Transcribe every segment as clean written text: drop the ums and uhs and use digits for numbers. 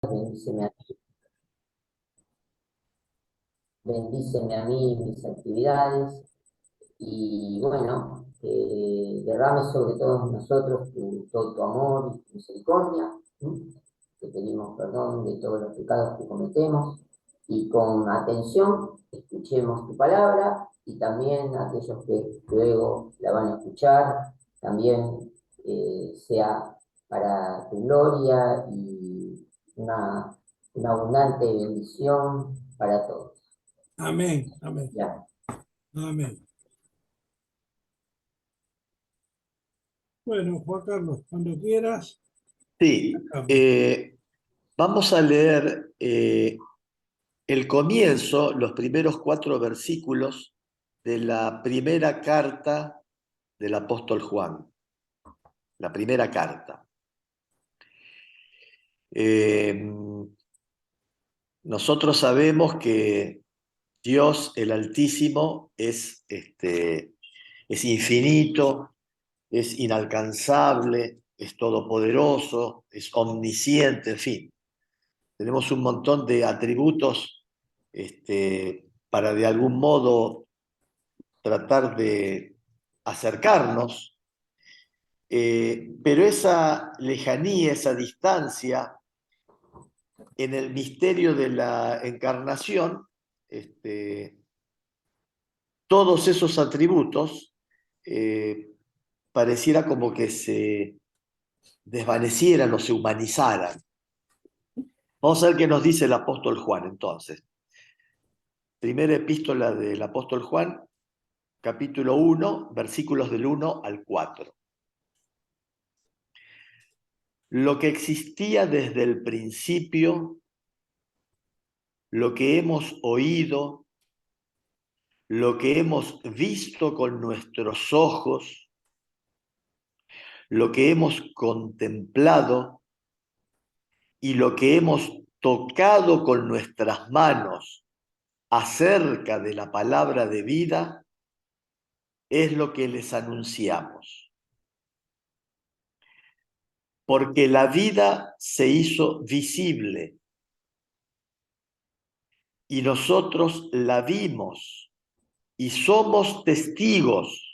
Bendíceme a mí mis actividades y bueno, derrame sobre todos nosotros todo tu amor y tu misericordia, ¿sí? Que pedimos perdón de todos los pecados que cometemos y con atención escuchemos tu palabra y también aquellos que luego la van a escuchar, también sea para tu gloria y una, una abundante bendición para todos. Amén, amén, Ya. amén. Bueno, Juan Carlos, cuando quieras, Sí, acá. vamos a leer el comienzo, los primeros 4 versículos de la primera carta del apóstol Juan, la primera carta. Nosotros sabemos que Dios, el Altísimo, es infinito, es inalcanzable, es todopoderoso, es omnisciente, en fin. Tenemos un montón de atributos para de algún modo tratar de acercarnos, pero esa lejanía, esa distancia en el misterio de la encarnación, todos esos atributos pareciera como que se desvanecieran o se humanizaran. Vamos a ver qué nos dice el apóstol Juan entonces. Primera epístola del apóstol Juan, capítulo 1, versículos del 1 al 4. Lo que existía desde el principio, lo que hemos oído, lo que hemos visto con nuestros ojos, lo que hemos contemplado y lo que hemos tocado con nuestras manos acerca de la palabra de vida, es lo que les anunciamos. Porque la vida se hizo visible y nosotros la vimos y somos testigos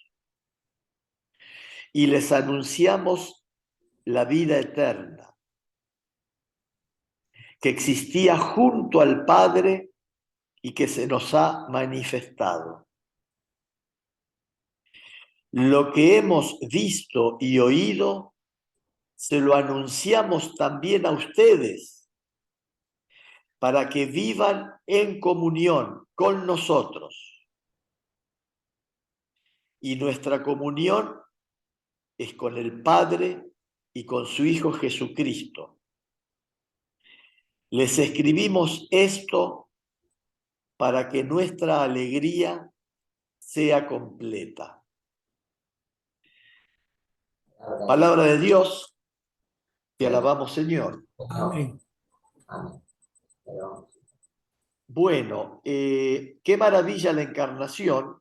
y les anunciamos la vida eterna, que existía junto al Padre y que se nos ha manifestado. Lo que hemos visto y oído, se lo anunciamos también a ustedes, para que vivan en comunión con nosotros. Y nuestra comunión es con el Padre y con su Hijo Jesucristo. Les escribimos esto para que nuestra alegría sea completa. Palabra de Dios, te alabamos, Señor. Amén. Amén. Pero, Bueno, qué maravilla la encarnación,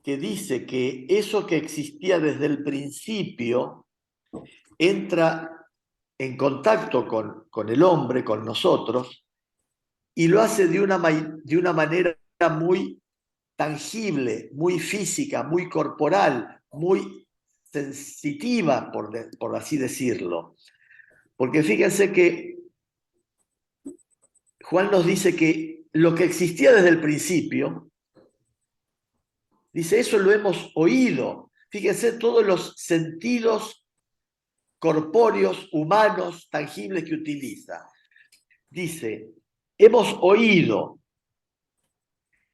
que dice que eso que existía desde el principio entra en contacto con el hombre, con nosotros, y lo hace de una manera muy tangible, muy física, muy corporal, muy sensitiva, por así decirlo. Porque fíjense que Juan nos dice que lo que existía desde el principio, dice, eso lo hemos oído. Fíjense todos los sentidos corpóreos, humanos, tangibles que utiliza. Dice, hemos oído,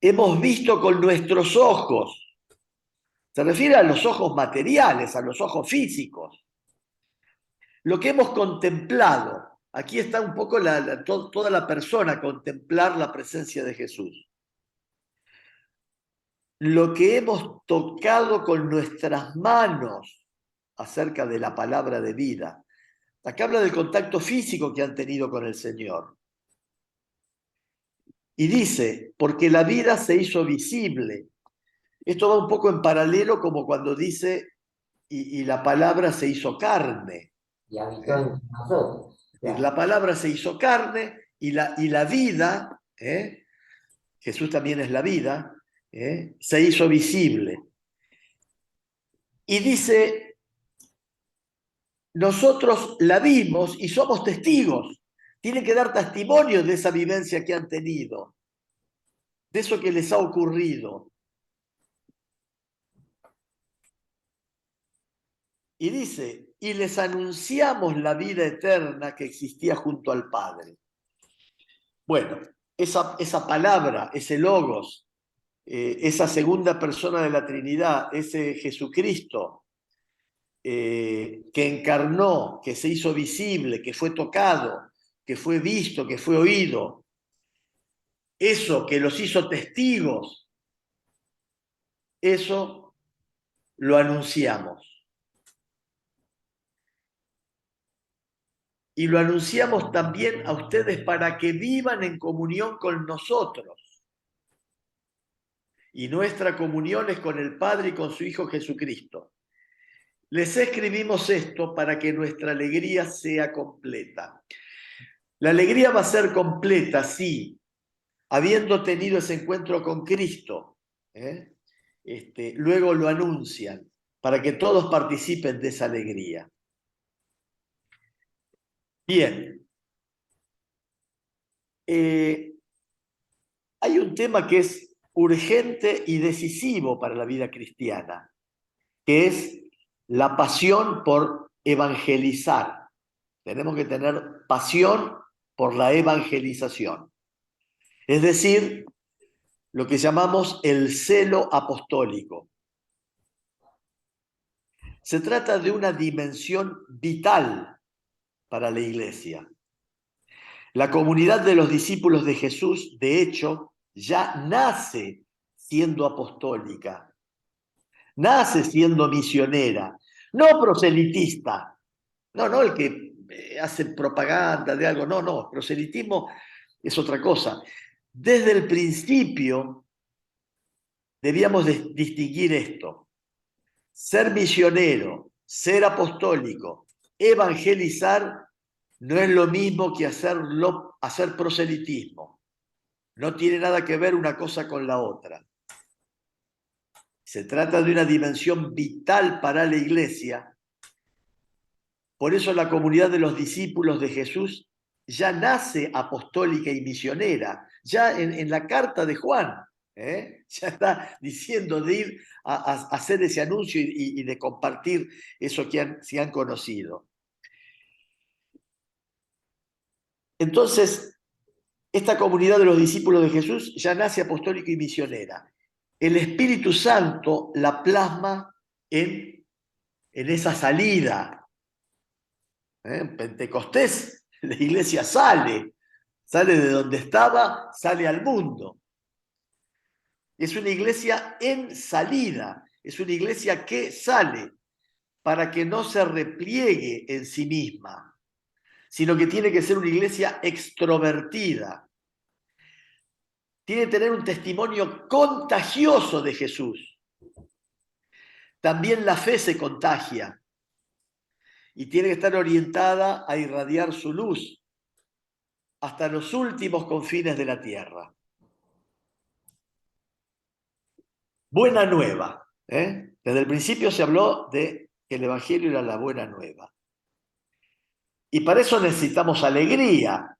hemos visto con nuestros ojos. Se refiere a los ojos materiales, a los ojos físicos. Lo que hemos contemplado, aquí está un poco toda la persona, contemplar la presencia de Jesús. Lo que hemos tocado con nuestras manos acerca de la palabra de vida. Acá habla del contacto físico que han tenido con el Señor. Y dice, porque la vida se hizo visible. Esto va un poco en paralelo como cuando dice, y la palabra se hizo carne. y habitó entre nosotros. Claro. La palabra se hizo carne y la vida, Jesús también es la vida, se hizo visible. Y dice, nosotros la vimos y somos testigos. Tienen que dar testimonio de esa vivencia que han tenido, de eso que les ha ocurrido. Y dice, y les anunciamos la vida eterna que existía junto al Padre. Bueno, esa palabra, ese logos, esa segunda persona de la Trinidad, ese Jesucristo que encarnó, que se hizo visible, que fue tocado, que fue visto, que fue oído, eso que los hizo testigos, eso lo anunciamos. Y lo anunciamos también a ustedes para que vivan en comunión con nosotros. Y nuestra comunión es con el Padre y con su Hijo Jesucristo. Les escribimos esto para que nuestra alegría sea completa. La alegría va a ser completa, sí, habiendo tenido ese encuentro con Cristo. Luego lo anuncian para que todos participen de esa alegría. Bien. Hay un tema que es urgente y decisivo para la vida cristiana, que es la pasión por evangelizar. Tenemos que tener pasión por la evangelización. Es decir, lo que llamamos el celo apostólico. Se trata de una dimensión vital para la Iglesia. La comunidad de los discípulos de Jesús, de hecho, ya nace siendo apostólica, nace siendo misionera, no proselitista, no el que hace propaganda de algo, no, proselitismo es otra cosa. Desde el principio debíamos distinguir esto: ser misionero, ser apostólico, evangelizar no es lo mismo que hacer proselitismo. No tiene nada que ver una cosa con la otra. Se trata de una dimensión vital para la Iglesia. Por eso la comunidad de los discípulos de Jesús ya nace apostólica y misionera. Ya en la carta de Juan, ya está diciendo de ir a hacer ese anuncio y de compartir eso que se han conocido. Entonces, esta comunidad de los discípulos de Jesús ya nace apostólica y misionera. El Espíritu Santo la plasma en esa salida. En Pentecostés la iglesia sale de donde estaba, sale al mundo. Es una iglesia en salida, es una iglesia que sale para que no se repliegue en sí misma, sino que tiene que ser una iglesia extrovertida. Tiene que tener un testimonio contagioso de Jesús. También la fe se contagia y tiene que estar orientada a irradiar su luz hasta los últimos confines de la tierra. Buena nueva. Desde el principio se habló de que el Evangelio era la buena nueva. Y para eso necesitamos alegría.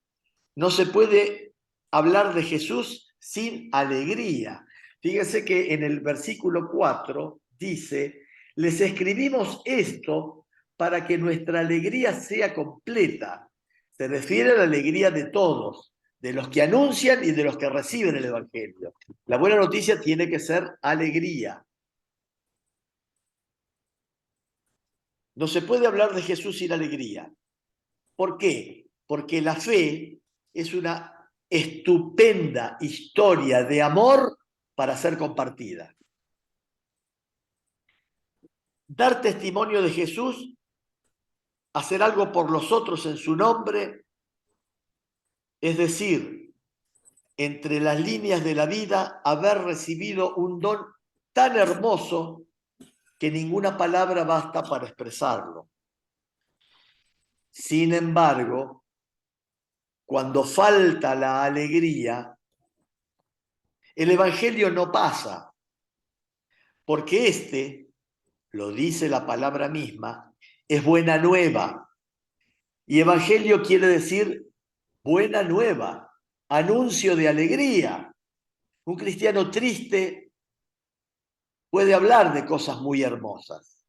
No se puede hablar de Jesús sin alegría. Fíjense que en el versículo 4 dice: les escribimos esto para que nuestra alegría sea completa. Se refiere a la alegría de todos, de los que anuncian y de los que reciben el Evangelio. La buena noticia tiene que ser alegría. No se puede hablar de Jesús sin alegría. ¿Por qué? Porque la fe es una estupenda historia de amor para ser compartida. Dar testimonio de Jesús, hacer algo por los otros en su nombre, es decir, entre las líneas de la vida, haber recibido un don tan hermoso que ninguna palabra basta para expresarlo. Sin embargo, cuando falta la alegría, el Evangelio no pasa, porque lo dice la palabra misma, es buena nueva. Y Evangelio quiere decir buena nueva, anuncio de alegría. Un cristiano triste puede hablar de cosas muy hermosas,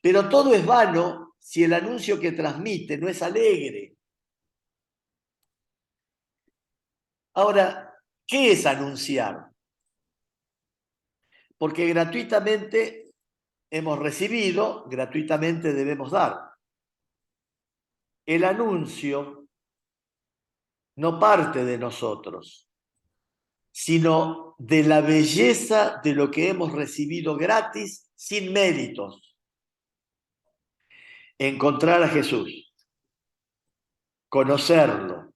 pero todo es vano si el anuncio que transmite no es alegre. Ahora, ¿qué es anunciar? Porque gratuitamente hemos recibido, gratuitamente debemos dar. El anuncio no parte de nosotros, sino de la belleza de lo que hemos recibido gratis, sin méritos. Encontrar a Jesús, conocerlo,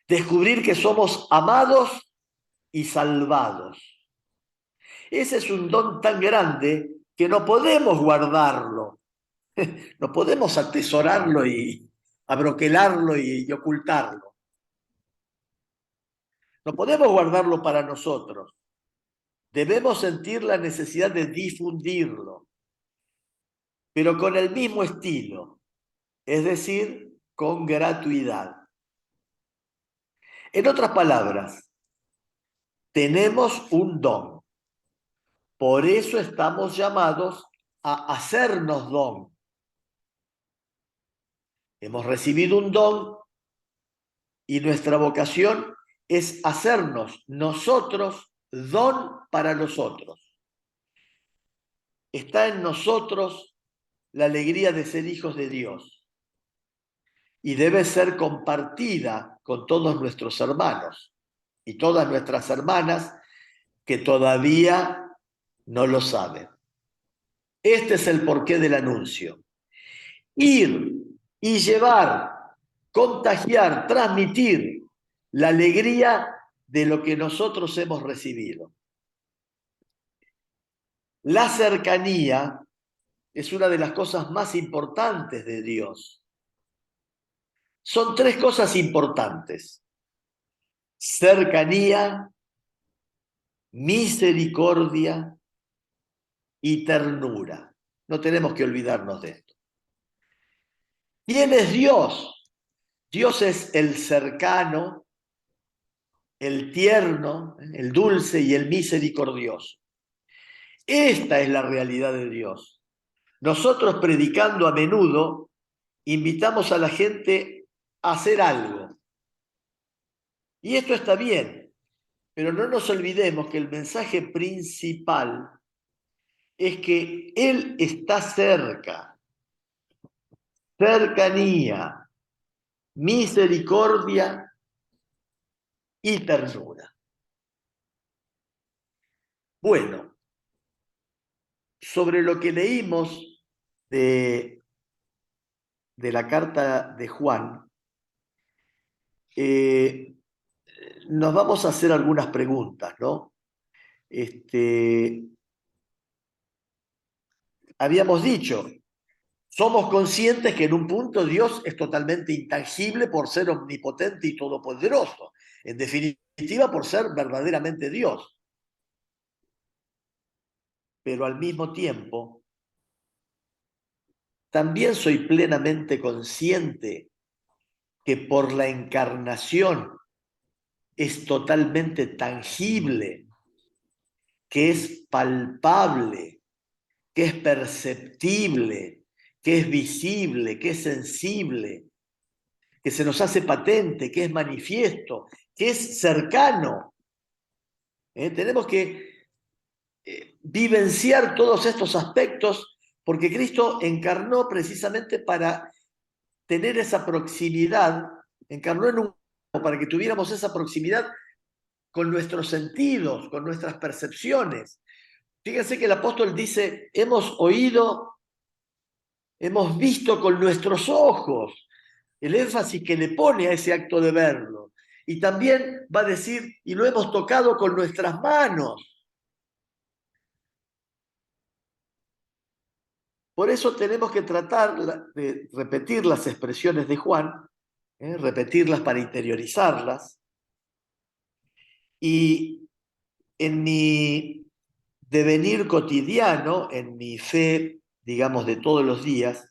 descubrir que somos amados y salvados. Ese es un don tan grande que no podemos guardarlo, no podemos atesorarlo y abroquelarlo y ocultarlo. No podemos guardarlo para nosotros. Debemos sentir la necesidad de difundirlo, pero con el mismo estilo, es decir, con gratuidad. En otras palabras, tenemos un don. Por eso estamos llamados a hacernos don. Hemos recibido un don y nuestra vocación es hacernos nosotros don para los otros. Está en nosotros la alegría de ser hijos de Dios y debe ser compartida con todos nuestros hermanos y todas nuestras hermanas que todavía no lo saben. Este es el porqué del anuncio. Ir y llevar, contagiar, transmitir la alegría de lo que nosotros hemos recibido. La cercanía es una de las cosas más importantes de Dios. Son tres cosas importantes: cercanía, misericordia y ternura. No tenemos que olvidarnos de esto. ¿Quién es Dios? Dios es el cercano, el tierno, el dulce y el misericordioso. Esta es la realidad de Dios. Nosotros, predicando a menudo, invitamos a la gente a hacer algo. Y esto está bien, pero no nos olvidemos que el mensaje principal es que Él está cerca. Cercanía, misericordia y ternura. Bueno, sobre lo que leímos de la carta de Juan, nos vamos a hacer algunas preguntas, ¿no? Habíamos dicho, somos conscientes que en un punto Dios es totalmente intangible por ser omnipotente y todopoderoso. En definitiva, por ser verdaderamente Dios. Pero al mismo tiempo, también soy plenamente consciente que por la encarnación es totalmente tangible, que es palpable, que es perceptible, que es visible, que es sensible, que se nos hace patente, que es manifiesto, que es cercano. Tenemos que vivenciar todos estos aspectos porque Cristo encarnó precisamente para tener esa proximidad, encarnó en un para que tuviéramos esa proximidad con nuestros sentidos, con nuestras percepciones. Fíjense que el apóstol dice, hemos oído, hemos visto con nuestros ojos, el énfasis que le pone a ese acto de verlo. Y también va a decir, y lo hemos tocado con nuestras manos. Por eso tenemos que tratar de repetir las expresiones de Juan, repetirlas para interiorizarlas. Y en mi devenir cotidiano, en mi fe, digamos, de todos los días,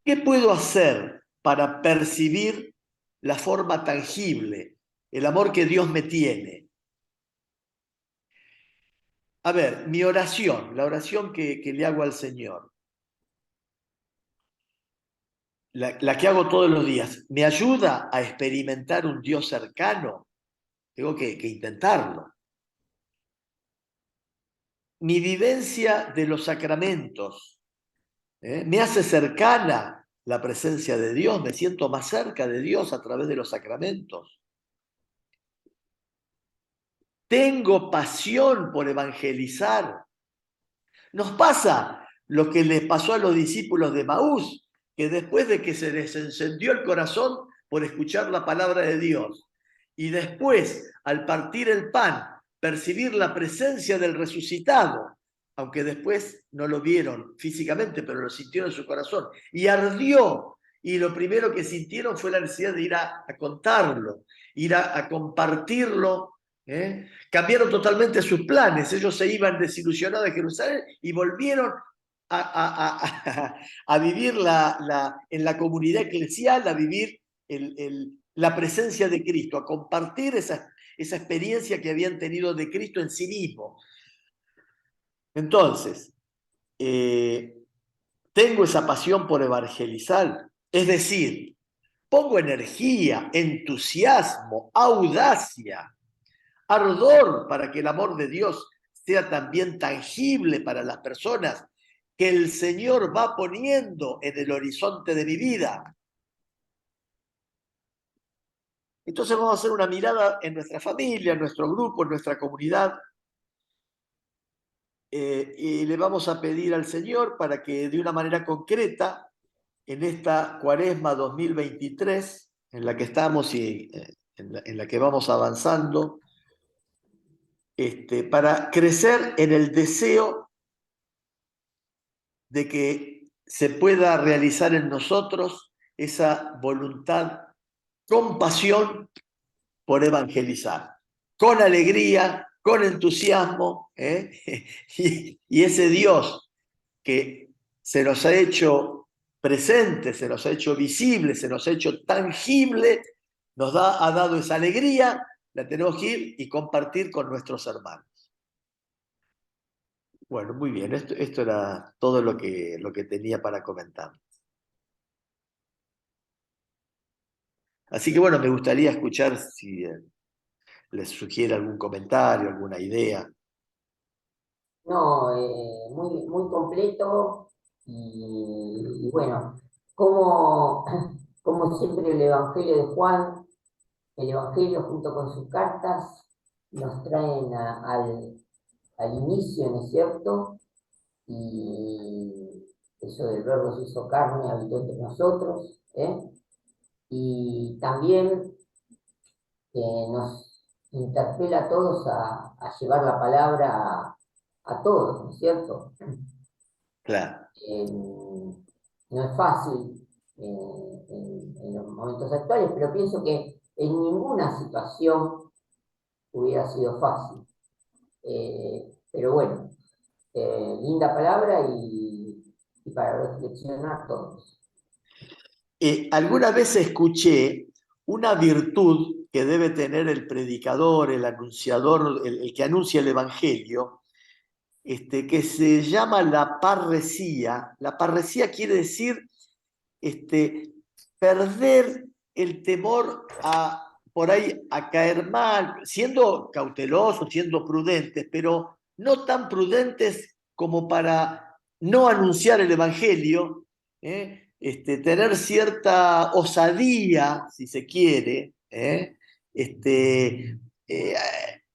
¿qué puedo hacer para percibir la forma tangible, el amor que Dios me tiene? A ver, mi oración, la oración que le hago al Señor, la que hago todos los días, ¿me ayuda a experimentar un Dios cercano? Tengo que intentarlo. Mi vivencia de los sacramentos, me hace cercana la presencia de Dios, me siento más cerca de Dios a través de los sacramentos. Tengo pasión por evangelizar. Nos pasa lo que les pasó a los discípulos de Maús, que después de que se les encendió el corazón por escuchar la palabra de Dios, y después, al partir el pan, percibir la presencia del resucitado, aunque después no lo vieron físicamente, pero lo sintieron en su corazón, y ardió, y lo primero que sintieron fue la necesidad de ir a contarlo, ir a compartirlo. Cambiaron totalmente sus planes. Ellos se iban desilusionados de Jerusalén y volvieron a vivir en la comunidad eclesial, a vivir la presencia de Cristo, a compartir esa experiencia que habían tenido de Cristo en sí mismo. Entonces, tengo esa pasión por evangelizar, es decir, pongo energía, entusiasmo, audacia, ardor para que el amor de Dios sea también tangible para las personas que el Señor va poniendo en el horizonte de mi vida. Entonces vamos a hacer una mirada en nuestra familia, en nuestro grupo, en nuestra comunidad, y le vamos a pedir al Señor para que de una manera concreta, en esta Cuaresma 2023, en la que estamos y en la que vamos avanzando, para crecer en el deseo de que se pueda realizar en nosotros esa voluntad con pasión por evangelizar, con alegría, con entusiasmo, y ese Dios que se nos ha hecho presente, se nos ha hecho visible, se nos ha hecho tangible, ha dado esa alegría, la tenemos que ir y compartir con nuestros hermanos. Bueno, muy bien, esto era todo lo que tenía para comentar. Así que bueno, me gustaría escuchar si les sugiere algún comentario, alguna idea. No, muy completo y bueno, como, como siempre el Evangelio de Juan, el Evangelio junto con sus cartas nos traen al inicio, ¿no es cierto? Y eso del verbo se hizo carne, habitó entre nosotros, ¿eh? Y también nos interpela a todos a llevar la palabra a todos, ¿no es cierto? Claro. No es fácil en los momentos actuales, pero pienso que en ninguna situación hubiera sido fácil. Pero bueno, linda palabra y para reflexionar todos. Alguna vez escuché una virtud que debe tener el predicador, el anunciador, el que anuncia el Evangelio, que se llama la parresía. La parresía quiere decir perder el temor por ahí a caer mal, siendo cautelosos, siendo prudentes, pero no tan prudentes como para no anunciar el Evangelio, tener cierta osadía, si se quiere,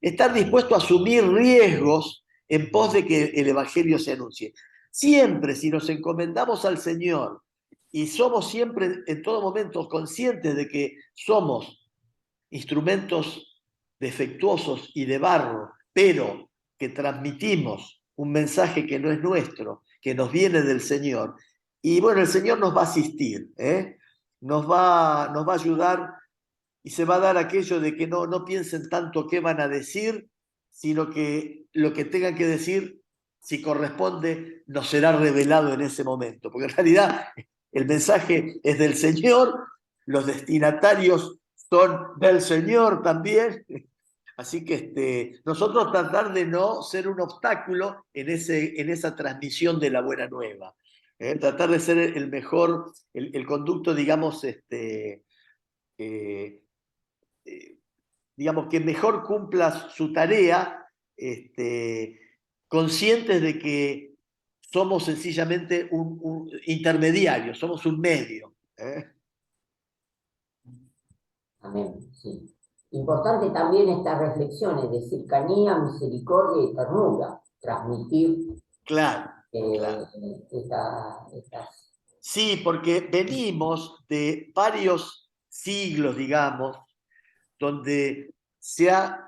estar dispuesto a asumir riesgos en pos de que el Evangelio se anuncie. Siempre, si nos encomendamos al Señor y somos siempre, en todo momento, conscientes de que somos instrumentos defectuosos y de barro, pero que transmitimos un mensaje que no es nuestro que nos viene del Señor. Y bueno, el Señor nos va a asistir, nos va a ayudar y se va a dar aquello de que no piensen tanto qué van a decir, sino que lo que tengan que decir, si corresponde, nos será revelado en ese momento. Porque en realidad el mensaje es del Señor, los destinatarios son del Señor también. Así que nosotros tratar de no ser un obstáculo en esa transmisión de la buena nueva. Tratar de ser el mejor, el conducto, digamos, digamos, que mejor cumpla su tarea, conscientes de que somos sencillamente un intermediario, somos un medio. Amén, sí. Importante también estas reflexiones de cercanía, misericordia y ternura, transmitir Claro, claro. estas... Sí, porque venimos de varios siglos, digamos, donde se ha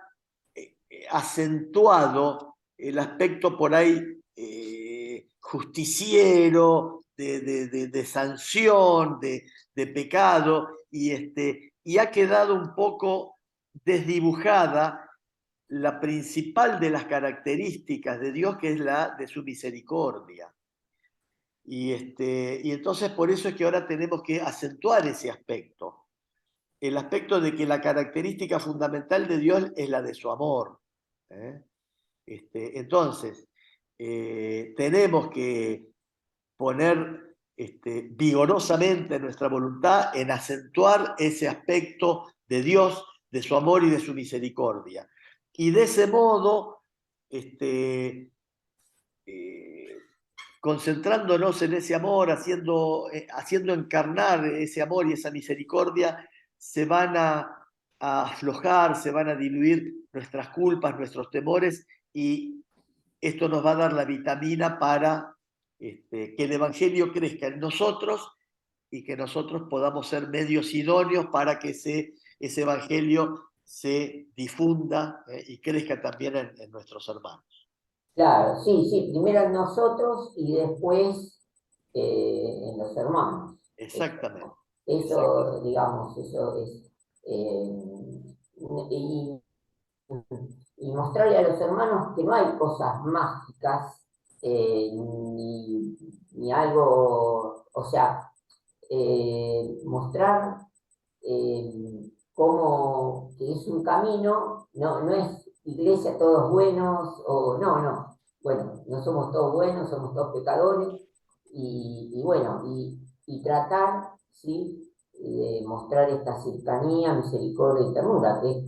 acentuado el aspecto por ahí justiciero, de sanción, de pecado, y ha quedado un poco desdibujada la principal de las características de Dios, que es la de su misericordia. Y entonces por eso es que ahora tenemos que acentuar ese aspecto. El aspecto de que la característica fundamental de Dios es la de su amor. Entonces, tenemos que poner vigorosamente nuestra voluntad en acentuar ese aspecto de Dios, de su amor y de su misericordia. Y de ese modo, concentrándonos en ese amor, haciendo encarnar ese amor y esa misericordia, se van a aflojar, se van a diluir nuestras culpas, nuestros temores, y esto nos va a dar la vitamina para que el Evangelio crezca en nosotros y que nosotros podamos ser medios idóneos para que ese Evangelio se difunda y crezca también en nuestros hermanos. Claro, sí, sí, primero en nosotros y después en los hermanos. Exactamente. Eso, digamos, eso es... y, y mostrarle a los hermanos que no hay cosas mágicas, ni algo, o sea, mostrar cómo que es un camino, no es iglesia todos buenos, o no, bueno, no somos todos buenos, somos todos pecadores, y bueno, y tratar, ¿sí? De mostrar esta cercanía, misericordia y ternura, que,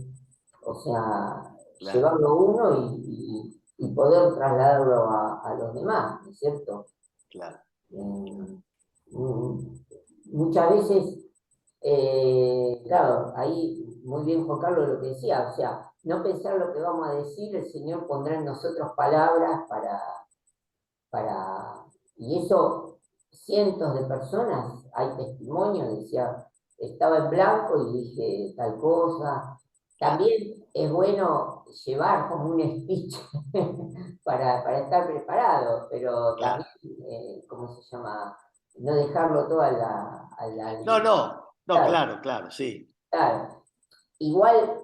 o sea, Claro. llevarlo uno y poder trasladarlo a los demás, ¿no es cierto? Claro. Muchas veces, claro, ahí muy bien Juan Carlos lo que decía, o sea, no pensar lo que vamos a decir, el Señor pondrá en nosotros palabras y eso, cientos de personas, hay testimonios, decía, estaba en blanco y dije tal cosa. También es bueno llevar como un speech para estar preparado, pero Claro. también, ¿cómo se llama? No dejarlo todo No, claro, claro, sí. claro. Igual,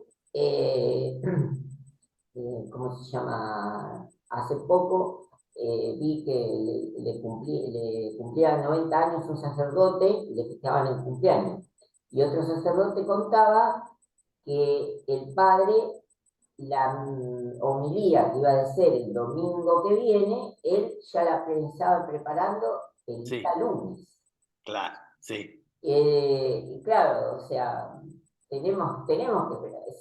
¿cómo se llama? Hace poco vi que le cumplía 90 años un sacerdote y le festejaban el cumpleaños. Y otro sacerdote contaba que el padre, la homilía que iba a hacer el domingo que viene, él ya la pensaba preparando el Sí. día lunes. Claro, sí. Y claro, o sea, tenemos que,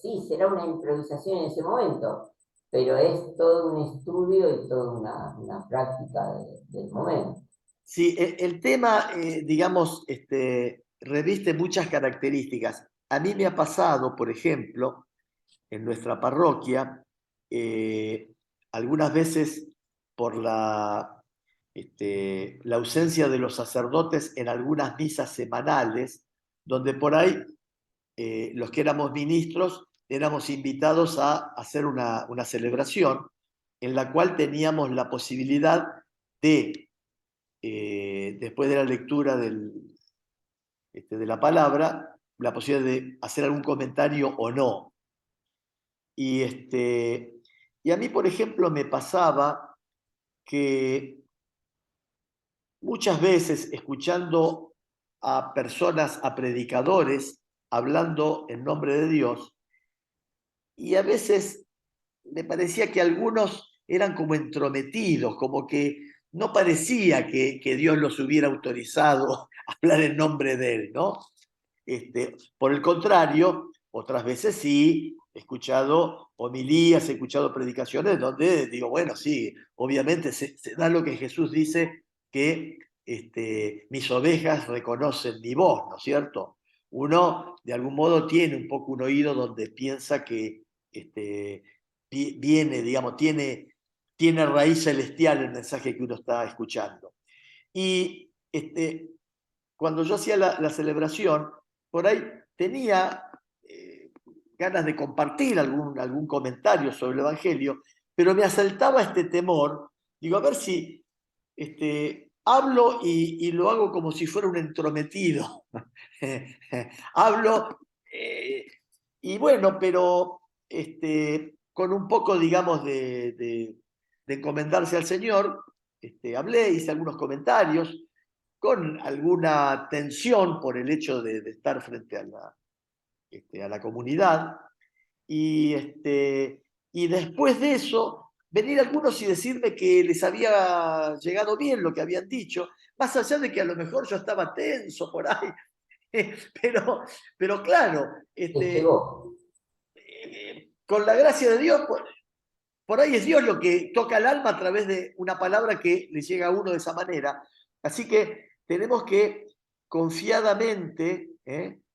sí, será una improvisación en ese momento, pero es todo un estudio y toda una práctica del momento. Sí, el tema, digamos, reviste muchas características. A mí me ha pasado, por ejemplo, en nuestra parroquia, algunas veces por la ausencia de los sacerdotes en algunas misas semanales, donde por ahí los que éramos ministros éramos invitados a hacer una celebración en la cual teníamos la posibilidad de después de la lectura de la palabra, la posibilidad de hacer algún comentario o no. Y a mí, por ejemplo, me pasaba que muchas veces escuchando a personas, a predicadores, hablando en nombre de Dios, y a veces me parecía que algunos eran como entrometidos, como que no parecía que Dios los hubiera autorizado a hablar en nombre de Él, ¿no? Por el contrario, otras veces sí, he escuchado homilías, he escuchado predicaciones donde digo, bueno, sí, obviamente se da lo que Jesús dice, que mis ovejas reconocen mi voz, ¿no es cierto? Uno, de algún modo, tiene un poco un oído donde piensa que viene, digamos, tiene raíz celestial el mensaje que uno está escuchando. Y cuando yo hacía la celebración, por ahí tenía ganas de compartir algún comentario sobre el Evangelio, pero me asaltaba este temor. Digo, a ver si hablo y lo hago como si fuera un entrometido. Hablo y bueno, pero con un poco, digamos, de encomendarse al Señor, hablé, hice algunos comentarios con alguna tensión por el hecho de estar frente a la comunidad. Y, y después de eso, venir algunos y decirme que les había llegado bien lo que habían dicho, más allá de que a lo mejor yo estaba tenso por ahí. Pero claro, Te llegó. con la gracia de Dios, por ahí es Dios lo que toca el alma a través de una palabra que le llega a uno de esa manera. Así que tenemos que confiadamente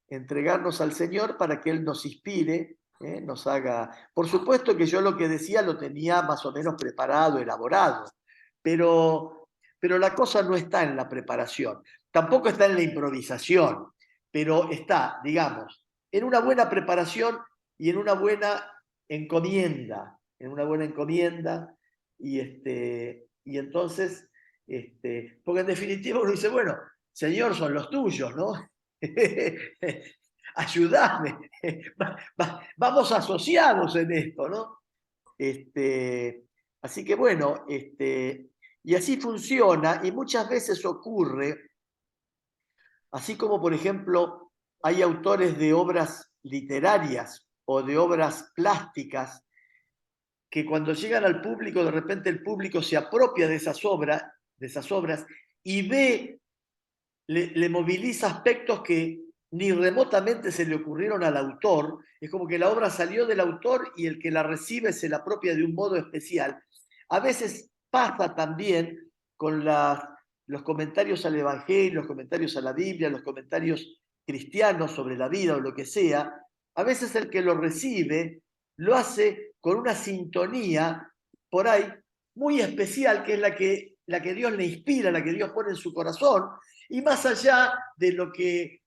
entregarnos al Señor para que Él nos inspire, nos haga... Por supuesto que yo lo que decía lo tenía más o menos preparado, elaborado, pero la cosa no está en la preparación, tampoco está en la improvisación, pero está, digamos, en una buena preparación y en una buena encomienda, y entonces, porque en definitiva uno dice, bueno, Señor, son los tuyos, ¿no? Ayúdame, vamos asociados en esto, ¿no? Así que bueno, y así funciona, y muchas veces ocurre, así como por ejemplo hay autores de obras literarias o de obras plásticas que cuando llegan al público, de repente el público se apropia de esas obras y le moviliza aspectos que ni remotamente se le ocurrieron al autor. Es como que la obra salió del autor y el que la recibe se la apropia de un modo especial. A veces pasa también con los comentarios al Evangelio, los comentarios a la Biblia, los comentarios cristianos sobre la vida o lo que sea. A veces el que lo recibe lo hace con una sintonía por ahí muy especial, que es la que Dios le inspira, la que Dios pone en su corazón, y más allá de lo que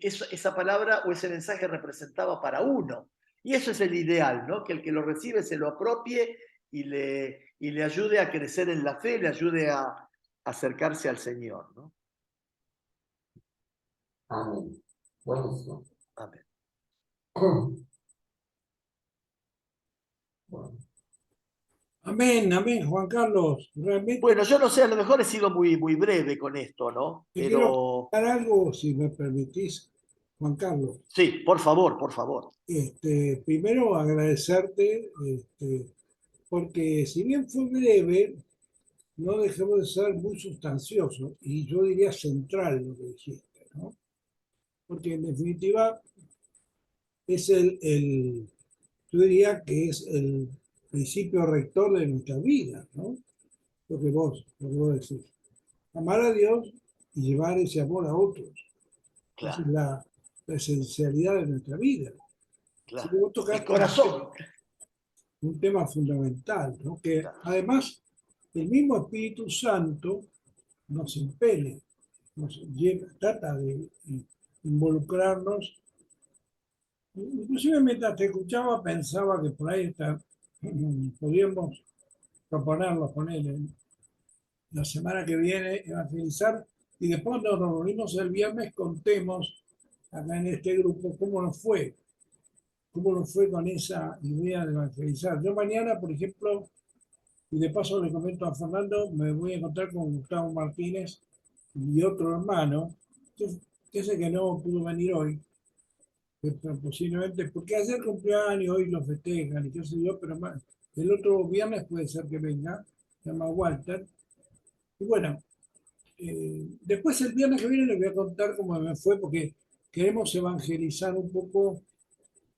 esa palabra o ese mensaje representaba para uno. Y eso es el ideal, ¿no? Que el que lo recibe se lo apropie y le ayude a crecer en la fe, le ayude a acercarse al Señor, ¿no? Amén. Buenísimo. Amén. Bueno, Amén, amén, Juan Carlos. Realmente Bueno, yo no sé, a lo mejor he sido muy, muy breve con esto, ¿no? te quiero Pero contar algo, si me permitís, Juan Carlos. sí, por favor, por favor. Primero agradecerte, porque si bien fue breve, no dejemos de ser muy sustancioso y yo diría central lo que dijiste, ¿no? Porque en definitiva es yo diría que es el principio rector de nuestra vida, ¿no? Lo que vos decís. Amar a Dios y llevar ese amor a otros. Esa es Claro, la esencialidad de nuestra vida. Si claro. vos El tocaste corazón. un tema fundamental, ¿no? Que Claro, además el mismo Espíritu Santo nos impele, trata de involucrarnos. Inclusive mientras te escuchaba pensaba que por ahí podríamos proponerlo, poner la semana que viene evangelizar y después nos reunimos el viernes, contemos acá en este grupo cómo nos fue con esa idea de evangelizar. Yo mañana, por ejemplo, y de paso le comento a Fernando, me voy a encontrar con Gustavo Martínez y otro hermano, que es el que no pudo venir hoy, posiblemente, porque ayer cumpleaños, hoy lo festejan y qué sé yo, pero más, el otro viernes puede ser que venga, se llama Walter. Y bueno, después el viernes que viene les voy a contar cómo me fue, porque queremos evangelizar un poco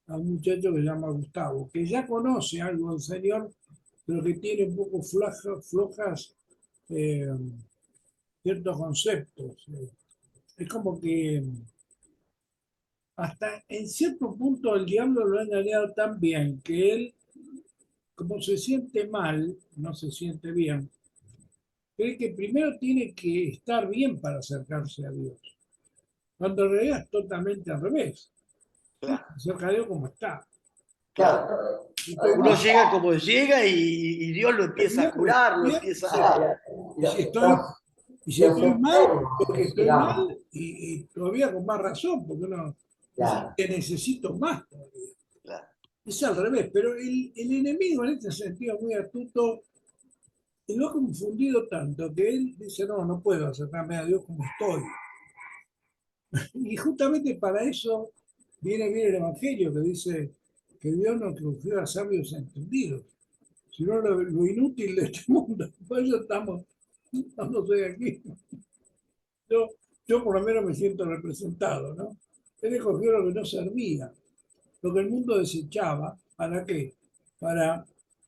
a un muchacho que se llama Gustavo, que ya conoce algo del Señor, pero que tiene un poco flojas eh, ciertos conceptos. Es como que hasta en cierto punto el diablo lo ha engañado tan bien que él, como se siente mal, no se siente bien, cree que primero tiene que estar bien para acercarse a Dios, cuando en realidad es totalmente al revés. Claro. Acerca a Dios como está. Claro, Uno llega como llega y Dios lo empieza a curar, lo Bien, empieza sí. a... Y si los estoy mal, enfermos, porque estoy digamos, mal y todavía con más razón, porque uno dice, claro, te necesito más todavía. Claro. Es al revés, pero el enemigo en este sentido muy astuto y lo ha confundido tanto que él dice, no, no puedo acercarme a Dios como estoy. Y justamente para eso viene bien el Evangelio que dice que Dios nos confió a sabios entendidos, sino lo inútil de este mundo. Por eso estamos hoy aquí. Yo, yo por lo menos me siento representado, ¿no? Él escogió lo que no servía, lo que el mundo desechaba. ¿Para qué? Para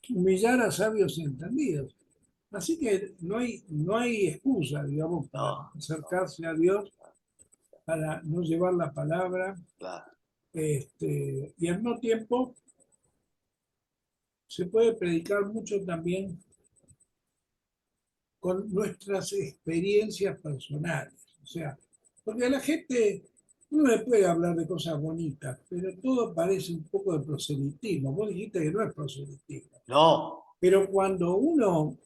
humillar a sabios entendidos. Así que no hay excusa, digamos, para No, acercarse a Dios, para no llevar la palabra, claro, y al mismo tiempo se puede predicar mucho también con nuestras experiencias personales. O sea, porque a la gente uno le puede hablar de cosas bonitas, pero todo parece un poco de proselitismo. Vos dijiste que no es proselitismo. no, Pero cuando uno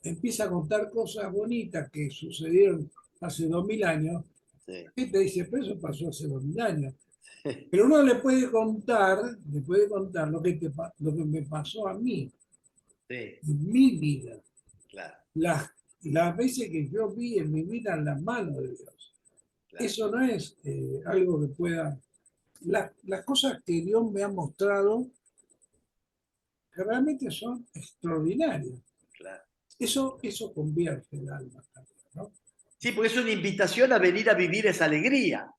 empieza a contar cosas bonitas que sucedieron hace 2000 años, sí, la gente dice, pero eso pasó hace 2000 años. Pero uno le puede contar lo que me pasó a mí, sí, en mi vida. claro, Las veces que yo vi en mi vida en las manos de Dios. claro, Eso no es algo que pueda... Las cosas que Dios me ha mostrado que realmente son extraordinarias. claro. Eso convierte el alma también, ¿no? Sí, porque es una invitación a venir a vivir esa alegría,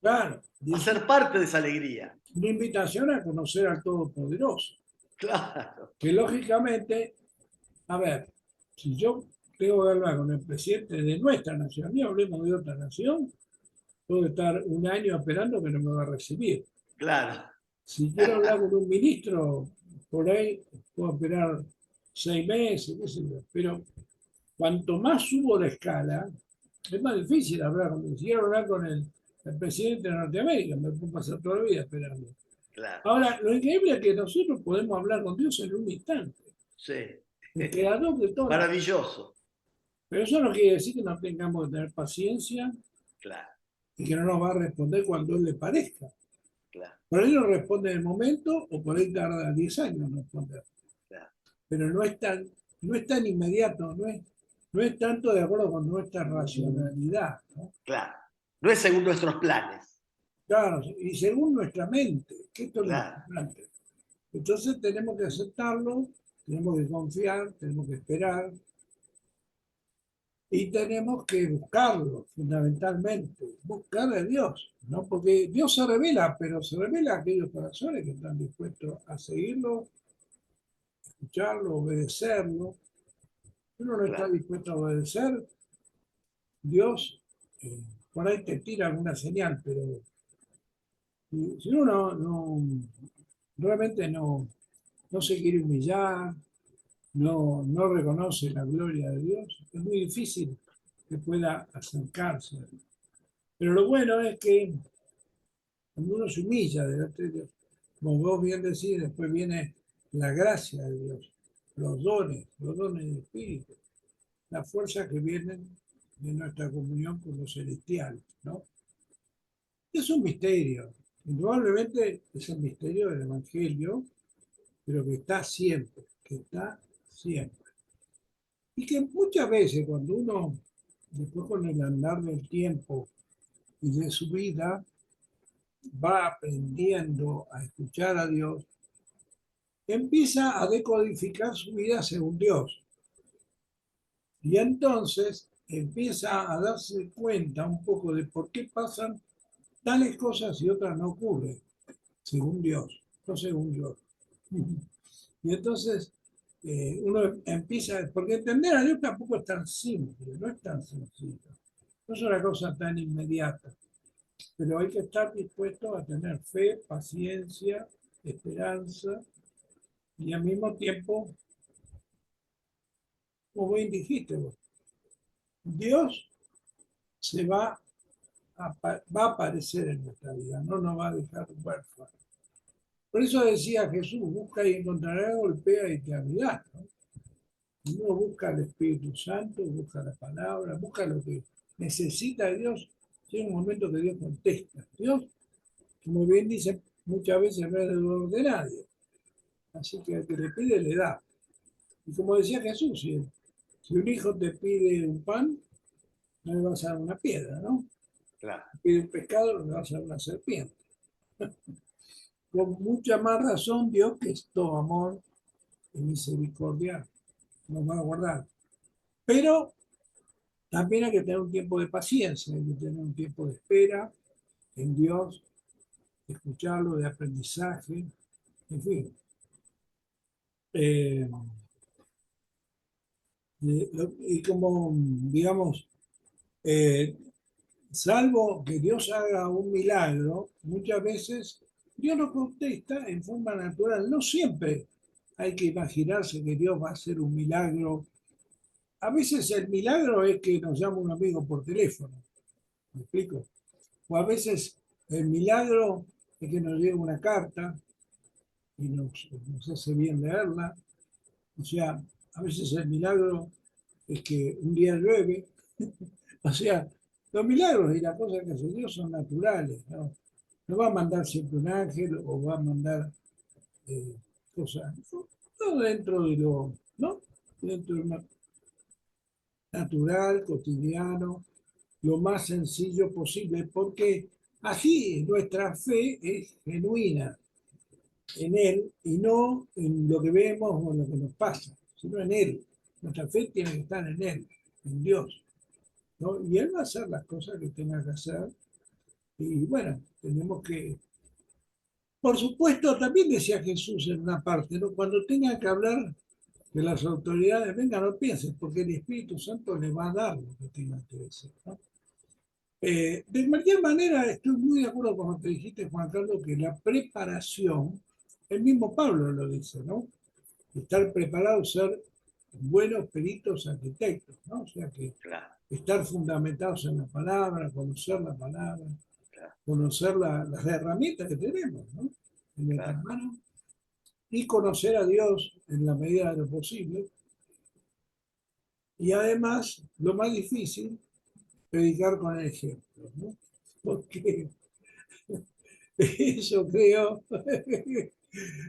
Claro, y a es ser parte de esa alegría. una invitación a conocer al Todopoderoso, Claro, que lógicamente, a ver, si yo tengo que hablar con el presidente de nuestra nación, ni hablemos de otra nación, puedo estar un año esperando que no me va a recibir. claro, Si quiero hablar con un ministro, por ahí puedo esperar 6 meses, qué sé yo. Pero cuanto más subo la escala, es más difícil hablar con. Si quiero hablar con el presidente de Norteamérica, me puedo pasar toda la vida esperando. claro, Ahora, lo increíble es que nosotros podemos hablar con Dios en un instante, sí. el creador de todo. Maravilloso, Pero eso no quiere decir que no tengamos que tener paciencia claro, y que no nos va a responder cuando Él le parezca. claro, Por ahí no responde en el momento o por ahí tarda 10 años en responder. claro, Pero no es tan inmediato, no es tanto de acuerdo con nuestra racionalidad, ¿no? claro. No es según nuestros planes, Claro, y según nuestra mente, que esto es lo claro, importante. Entonces tenemos que aceptarlo, tenemos que confiar, tenemos que esperar y tenemos que buscarlo, fundamentalmente, buscar a Dios, ¿no? Porque Dios se revela, pero se revela a aquellos corazones que están dispuestos a seguirlo, escucharlo, obedecerlo. Si uno no está claro, dispuesto a obedecer, Dios por ahí te tira alguna señal, pero si uno realmente no se quiere humillar, no reconoce la gloria de Dios, es muy difícil que pueda acercarse. Pero lo bueno es que cuando uno se humilla delante de Dios, como vos bien decís, después viene la gracia de Dios, los dones del Espíritu. las fuerzas que vienen de nuestra comunión con los celestiales, ¿no? Es un misterio. Indudablemente es el misterio del Evangelio, pero que está siempre, que está siempre. Y que muchas veces cuando uno, después con el andar del tiempo y de su vida, va aprendiendo a escuchar a Dios, empieza a decodificar su vida según Dios. Y entonces empieza a darse cuenta un poco de por qué pasan tales cosas y otras no ocurren, según Dios, no según Dios. Y entonces uno empieza, porque entender a Dios tampoco es tan simple, no es tan sencillo, no es una cosa tan inmediata, pero hay que estar dispuesto a tener fe, paciencia, esperanza y al mismo tiempo, como bien dijiste vos, Dios se va a aparecer en nuestra vida, no nos va a dejar huérfanos. Por eso decía Jesús, busca y encontrarás, golpea y te abrirás, ¿no? Uno busca el Espíritu Santo, busca la palabra, busca lo que necesita Dios. Llega un momento que Dios contesta. Dios, como bien dice, muchas veces no es deudor de nadie. Así que al que le pide, le da. Y como decía Jesús, si un hijo te pide un pan, no le vas a dar una piedra, ¿no? Claro. Te pide un pescado, no le vas a dar una serpiente. Con mucha más razón, Dios, que es todo amor y misericordia, nos va a guardar. Pero también hay que tener un tiempo de paciencia, hay que tener un tiempo de espera en Dios, de escucharlo, de aprendizaje, en fin. Eh, y como, digamos, eh, salvo que Dios haga un milagro, muchas veces Dios no contesta en forma natural. No siempre hay que imaginarse que Dios va a hacer un milagro. A veces el milagro es que nos llama un amigo por teléfono, ¿me explico? O a veces el milagro es que nos llega una carta y nos hace bien leerla. O sea, a veces el milagro es que un día llueve. O sea, los milagros y las cosas que hace Dios son naturales, ¿no? No va a mandar siempre un ángel o va a mandar eh, cosas, todo dentro de lo, ¿no? Dentro de lo natural, cotidiano, lo más sencillo posible, porque así nuestra fe es genuina en Él y no en lo que vemos o en lo que nos pasa, sino en Él. Nuestra fe tiene que estar en Él, en Dios, ¿no? Y Él va a hacer las cosas que tenga que hacer. Y bueno, tenemos que... Por supuesto, también decía Jesús en una parte, ¿no? Cuando tengan que hablar de las autoridades, vengan, no piensen, porque el Espíritu Santo les va a dar lo que tengan que decir, ¿no? De cualquier manera, estoy muy de acuerdo con lo que dijiste, Juan Carlos, que la preparación, el mismo Pablo lo dice, ¿no? Estar preparados, ser buenos peritos arquitectos, ¿no? O sea que Claro, estar fundamentados en la palabra, claro, conocer las herramientas que tenemos, ¿no? En nuestras claro. manos, y conocer a Dios en la medida de lo posible. Y además, lo más difícil, predicar con el ejemplo, ¿no? Porque eso creo,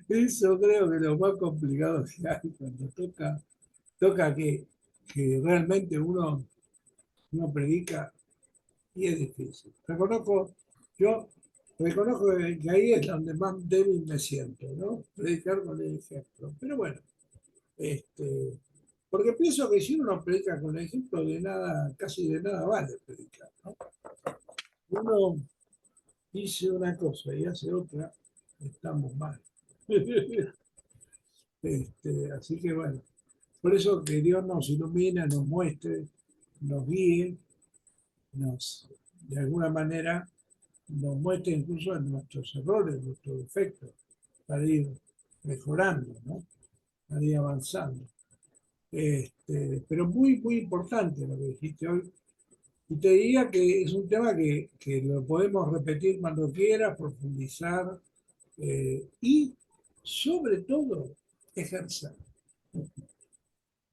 eso creo que es lo más complicado que hay cuando toca que realmente uno predica y es difícil. Yo reconozco que ahí es donde más débil me siento, ¿no? Predicar con el ejemplo. Pero bueno, este, porque pienso que si uno no predica con el ejemplo, de nada, casi de nada vale predicar, ¿no? Uno dice una cosa y hace otra, estamos mal. Así que bueno, por eso que Dios nos ilumine, nos muestre, nos guíe, de alguna manera nos muestre incluso en nuestros errores, nuestros defectos, para ir mejorando, ¿no? Para ir avanzando. Pero muy, muy importante lo que dijiste hoy. Y te diría que es un tema que lo podemos repetir cuando quieras, profundizar y sobre todo ejercer.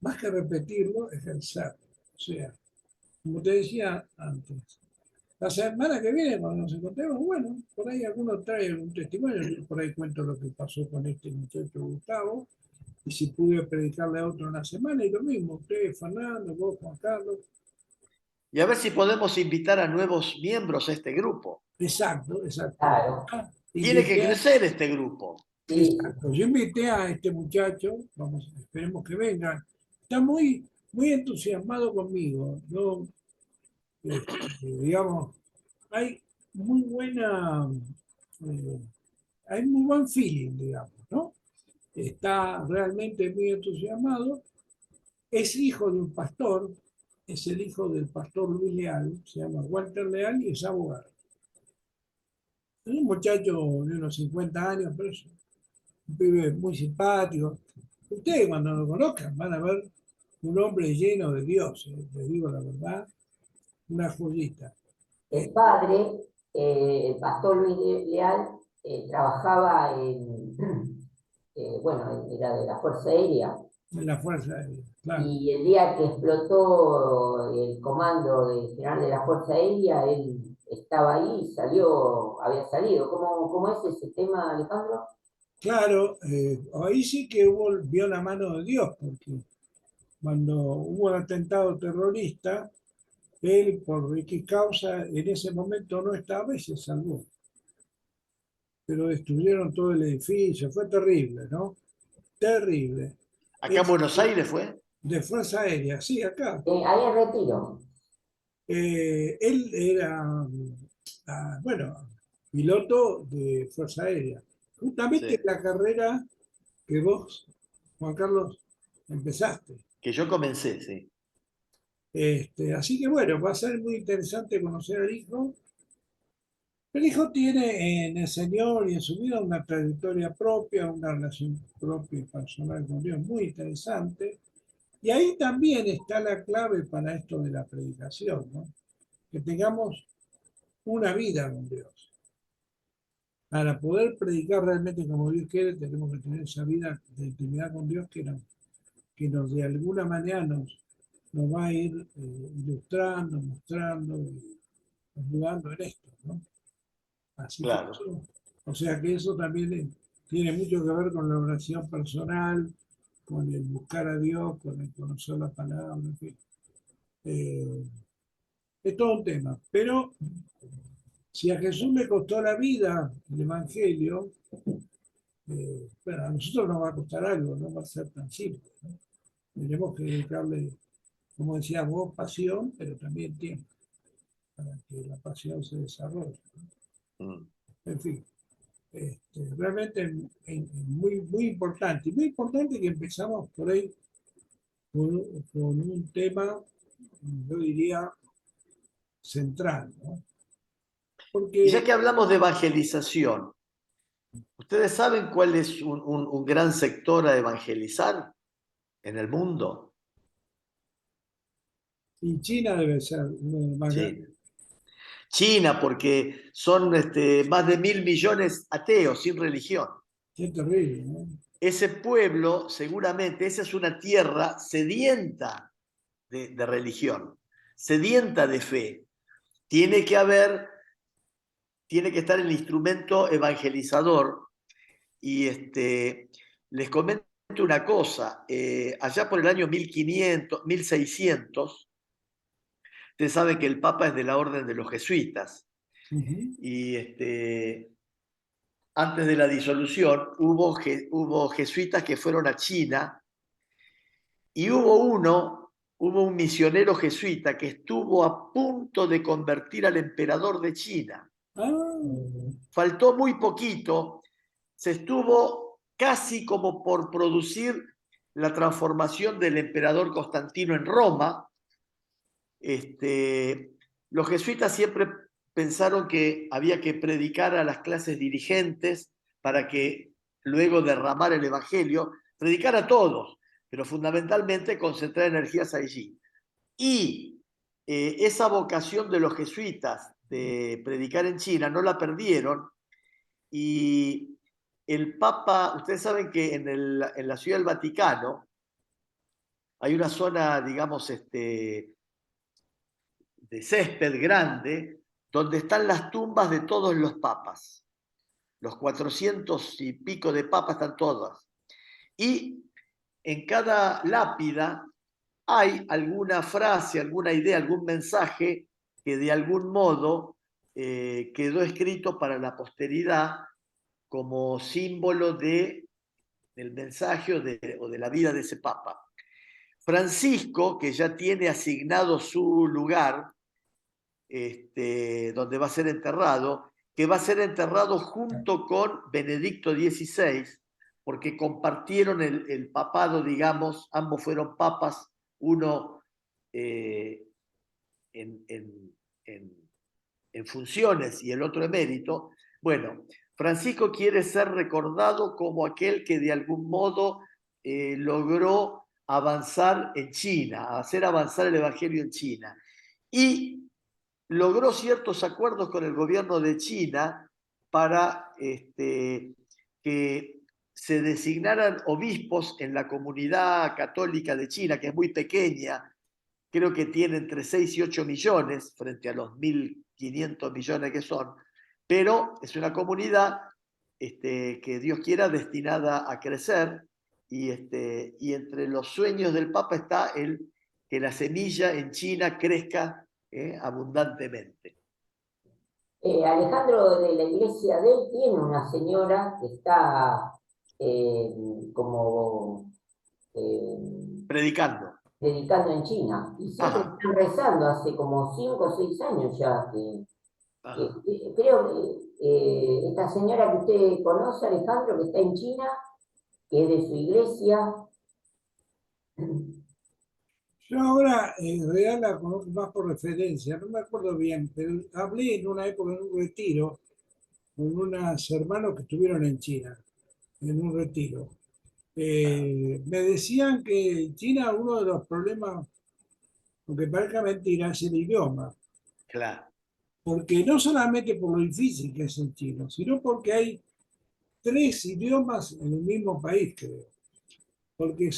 Más que repetirlo, ejercer. O sea, como te decía antes, la semana que viene, cuando nos encontremos, bueno, por ahí alguno trae algún testimonio, yo por ahí cuento lo que pasó con este muchacho Gustavo, y si pude predicarle a otro una semana, y lo mismo, usted, Fernando, vos, Juan Carlos. Y a ver si podemos invitar a nuevos miembros a este grupo. Exacto, exacto. Claro, Ah, Tiene que invité a, crecer este grupo. sí, exacto. Yo invité a este muchacho, vamos, esperemos que venga. Está muy, muy entusiasmado conmigo. ¿No? Digamos, hay muy buena, eh, hay muy buen feeling, digamos, ¿no? Está realmente muy entusiasmado. Es hijo de un pastor, es el hijo del pastor Luis Leal, se llama Walter Leal y es abogado. Es un muchacho de unos 50 años, pero es un pibe muy simpático. Ustedes cuando lo conozcan van a ver un hombre lleno de Dios, les digo la verdad, una joyita. el padre, el pastor Luis Leal, trabajaba en, bueno, era de la Fuerza Aérea, En la Fuerza Aérea, claro. y el día que explotó el comando de general de la Fuerza Aérea, él estaba ahí y salió, había salido. ¿Cómo es ese tema, Alejandro? Claro, ahí sí que hubo, vio la mano de Dios, porque cuando hubo el atentado terrorista, él por X causa en ese momento no estaba y se salvó. Pero destruyeron todo el edificio, fue terrible, ¿no? Terrible. Acá en Es Buenos Aires fue. de Fuerza Aérea, sí, acá. Ahí en Retiro. Él era, bueno, piloto de Fuerza Aérea. Justamente Sí. la carrera que vos, Juan Carlos, empezaste. Que yo comencé, sí. Así que bueno, va a ser muy interesante conocer al hijo. El hijo tiene en el Señor y en su vida una trayectoria propia, una relación propia y personal con Dios muy interesante. Y ahí también está la clave para esto de la predicación, ¿no? Que tengamos una vida con Dios. Para poder predicar realmente como Dios quiere, tenemos que tener esa vida de intimidad con Dios que nos de alguna manera nos va a ir ilustrando, mostrando y ayudando en esto, ¿no? Así que Claro. eso, o sea que eso también tiene mucho que ver con la oración personal, con el buscar a Dios, con el conocer la palabra, en fin. Eh, es todo un tema. Pero si a Jesús le costó la vida el Evangelio, bueno, a nosotros nos va a costar algo, no va a ser tan simple, ¿no? Tenemos que dedicarle, como decías vos, pasión, pero también tiempo para que la pasión se desarrolle, ¿no? Mm. En fin, realmente muy, muy importante. Y muy importante que empezamos por ahí con un tema, yo diría, central, ¿no? Y ya Porque que hablamos de evangelización, ¿ustedes saben cuál es un gran sector a evangelizar en el mundo? en China debe ser uno de los más China. grandes. China, porque son más de 1.000 millones ateos, sin religión. Qué terrible, ¿no? Ese pueblo, seguramente, esa es una tierra sedienta de religión, sedienta de fe. Tiene que haber, tiene que estar el instrumento evangelizador. Y les comento una cosa, allá por el año 1500, 1600, ustedes saben que el Papa es de la orden de los jesuitas. Ujú. Y antes de la disolución hubo jesuitas que fueron a China y hubo un misionero jesuita que estuvo a punto de convertir al emperador de China. Ah, Faltó muy poquito, se estuvo casi como por producir la transformación del emperador Constantino en Roma. Los jesuitas siempre pensaron que había que predicar a las clases dirigentes para que luego derramar el evangelio, predicar a todos, pero fundamentalmente concentrar energías allí. Y esa vocación de los jesuitas de predicar en China no la perdieron y el Papa, ustedes saben que en la Ciudad del Vaticano hay una zona, digamos, césped grande, donde están las tumbas de todos los papas. Los 400 y pico de papas están todas. Y en cada lápida hay alguna frase, alguna idea, algún mensaje que de algún modo quedó escrito para la posteridad como símbolo del mensaje o de la vida de ese papa. Francisco, que ya tiene asignado su lugar, donde va a ser enterrado, que va a ser enterrado junto con Benedicto XVI, porque compartieron el papado, digamos, ambos fueron papas, uno en, en, en, en funciones y el otro emérito. Bueno, Francisco quiere ser recordado como aquel que de algún modo logró avanzar en China, hacer avanzar el Evangelio en China. Y logró ciertos acuerdos con el gobierno de China para que se designaran obispos en la comunidad católica de China, que es muy pequeña, creo que tiene entre 6 y 8 millones frente a los 1.500 millones que son, pero es una comunidad que Dios quiera destinada a crecer y entre los sueños del Papa está el que la semilla en China crezca abundantemente. Alejandro, de la iglesia de él tiene una señora que está como Predicando. predicando en China y siempre Ajá, están rezando, hace como 5 o 6 años ya ajá. creo que esta señora que usted conoce, Alejandro, que está en China, que es de su iglesia. Yo ahora en realidad la conozco más por referencia, no me acuerdo bien, pero hablé en una época en un retiro con unos hermanos que estuvieron en China, en un retiro. Me decían que en China uno de los problemas, aunque parezca mentira, es el idioma, Claro, porque no solamente por lo difícil que es el chino, sino porque hay 3 idiomas en el mismo país, creo. Porque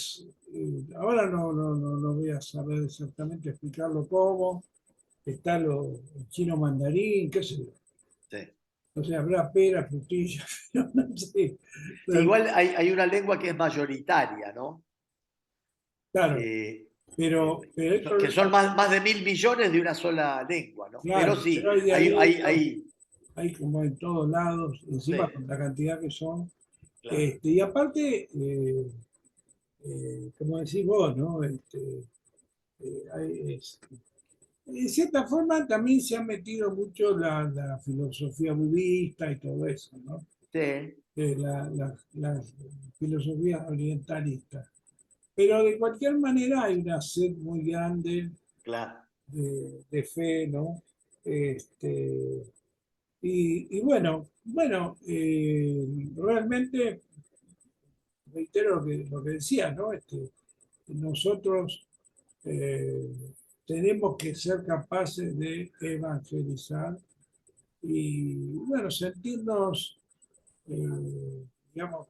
ahora no voy a saber exactamente explicarlo cómo, está el chino mandarín, qué sé yo. sí. O sea, habrá pera, frutilla, no sé. Sí, Pero, igual hay una lengua que es mayoritaria, ¿no? claro, Eh, pero el que son problema, más de 1.000 millones de una sola lengua, ¿no? Pero claro, sí, pero hay hay como en todos lados, sí, encima con la cantidad que son. claro, Y aparte, como decís vos, ¿no? En cierta forma también se ha metido mucho la filosofía budista y todo eso, ¿no? sí, La filosofía orientalista. Pero de cualquier manera hay una sed muy grande claro, de fe, ¿no? Este, bueno, realmente reitero lo que decía, ¿no? Nosotros eh, tenemos que ser capaces de evangelizar y, bueno, sentirnos, digamos,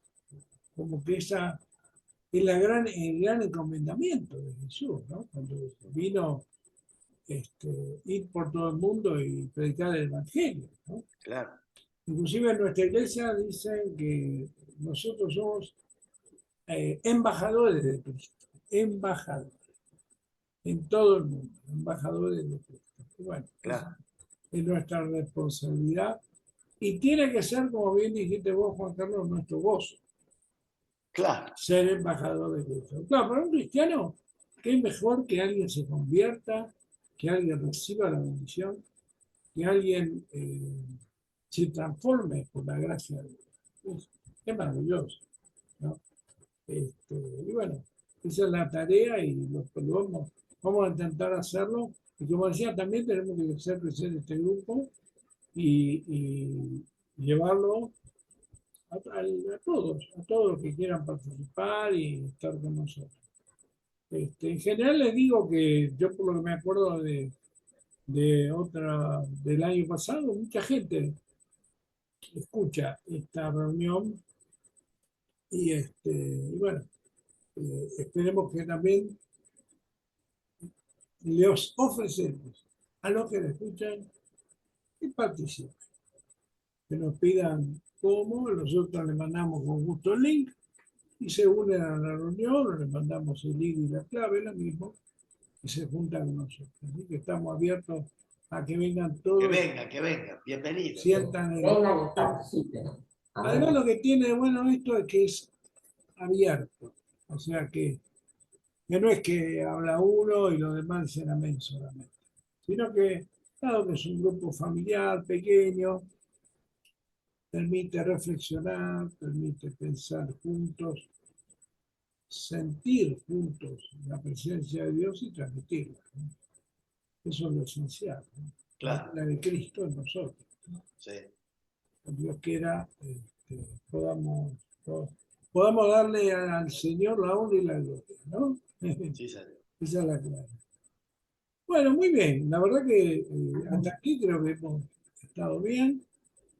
como que esa es el gran encomendamiento de Jesús, ¿no? Cuando vino ir por todo el mundo y predicar el Evangelio, ¿no? claro, Inclusive en nuestra iglesia dicen que nosotros somos embajadores de Cristo, embajadores en todo el mundo, embajadores de Cristo. Y bueno, esa claro, es nuestra responsabilidad y tiene que ser, como bien dijiste vos, Juan Carlos, nuestro gozo, claro, ser embajador de Cristo. Claro, para un cristiano, qué mejor que alguien se convierta, que alguien reciba la bendición, que alguien se transforme por la gracia de Dios. Es maravilloso, ¿no? Y bueno, esa es la tarea y vamos a intentar hacerlo. Y como decía, también tenemos que hacer crecer este grupo y llevarlo a todos los que quieran participar y estar con nosotros. En general les digo que yo por lo que me acuerdo del año pasado, mucha gente escucha esta reunión y bueno, esperemos que también les ofrecemos a los que le escuchan y participen. Que nos pidan cómo, nosotros les mandamos con gusto el link y se unen a la reunión, les mandamos el link y la clave, lo mismo, y se juntan con nosotros. Así que estamos abiertos a que vengan todos, que venga, bienvenido. sientan el... Vengan y participen. Además, lo que tiene de bueno esto es que es abierto, o sea que no es que habla uno y los demás dicen amén solamente, sino que dado que es un grupo familiar pequeño, permite reflexionar, permite pensar juntos, sentir juntos la presencia de Dios y transmitirla, ¿no? Eso es lo esencial, ¿no? Claro. La de Cristo en nosotros, ¿no? Sí. Dios quiera, podamos darle al Señor la honra y la gloria, ¿no? Sí, señor. Esa es la clave. Bueno, muy bien. La verdad que hasta aquí creo que hemos estado bien.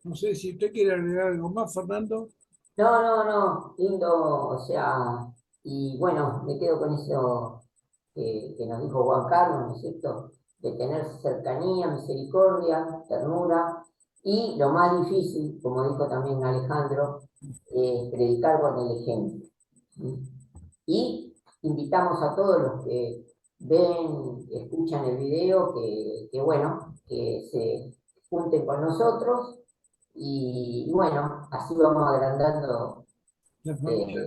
No sé si usted quiere agregar algo más, Fernando. No, lindo, o sea, y bueno, me quedo con eso que nos dijo Juan Carlos, ¿no es cierto? De tener cercanía, misericordia, ternura, y lo más difícil, como dijo también Alejandro, predicar con el ejemplo. Y invitamos a todos los que ven, escuchan el video, que bueno, que se junten con nosotros. Y bueno, así vamos agrandando La familia,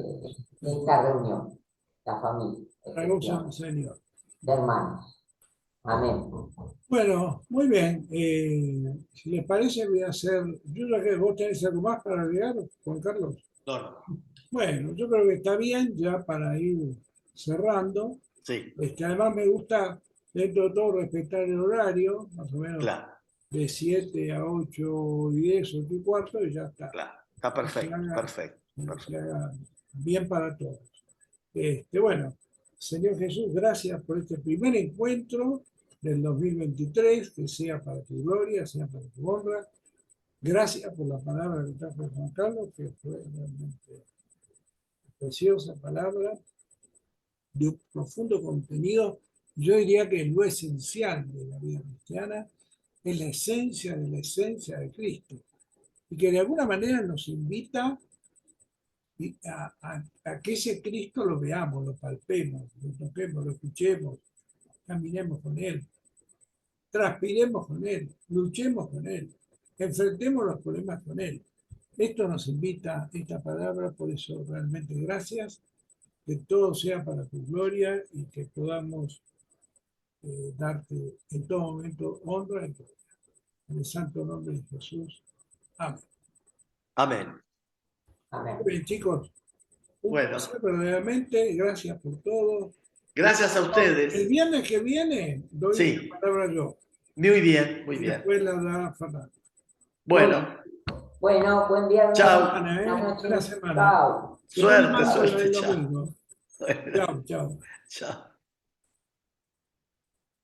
esta reunión, la familia, la goza del Señor. de hermanos. Amén. Bueno, muy bien. Si les parece, voy a hacer. Yo creo que vos tenés algo más para agregar, Juan Carlos. No. Bueno, yo creo que está bien ya para ir cerrando. Sí, Además, me gusta, dentro de todo, respetar el horario, más o menos claro, de 7 a 8:10, 8:15, y ya está. claro. Está perfecto, Se haga- perfecto. se haga bien para todos. Bueno, Señor Jesús, gracias por este primer encuentro del 2023, que sea para tu gloria, sea para tu honra. Gracias por la palabra que trajo Juan Carlos, que fue realmente preciosa palabra, de un profundo contenido. Yo diría que lo esencial de la vida cristiana es la esencia de Cristo, y que de alguna manera nos invita a que ese Cristo lo veamos, lo palpemos, lo toquemos, lo escuchemos, caminemos con Él, transpiremos con Él, luchemos con Él, enfrentemos los problemas con Él. Esto nos invita esta palabra, por eso realmente gracias, que todo sea para tu gloria y que podamos darte en todo momento honra y gloria. En el santo nombre de Jesús. Amén. Amén. Amén. Muy bien, chicos. Un Bueno. placer verdaderamente. Gracias por todo. Gracias a El ustedes. viernes que viene doy Sí. la palabra yo. Muy bien, muy Y bien. después la da Fernando. Bueno, Bueno, buen viernes. Chao. Buenas noches. Buena semana. Chao. Que no suerte, me suerte, el chao. domingo. Chao, chao. Chao.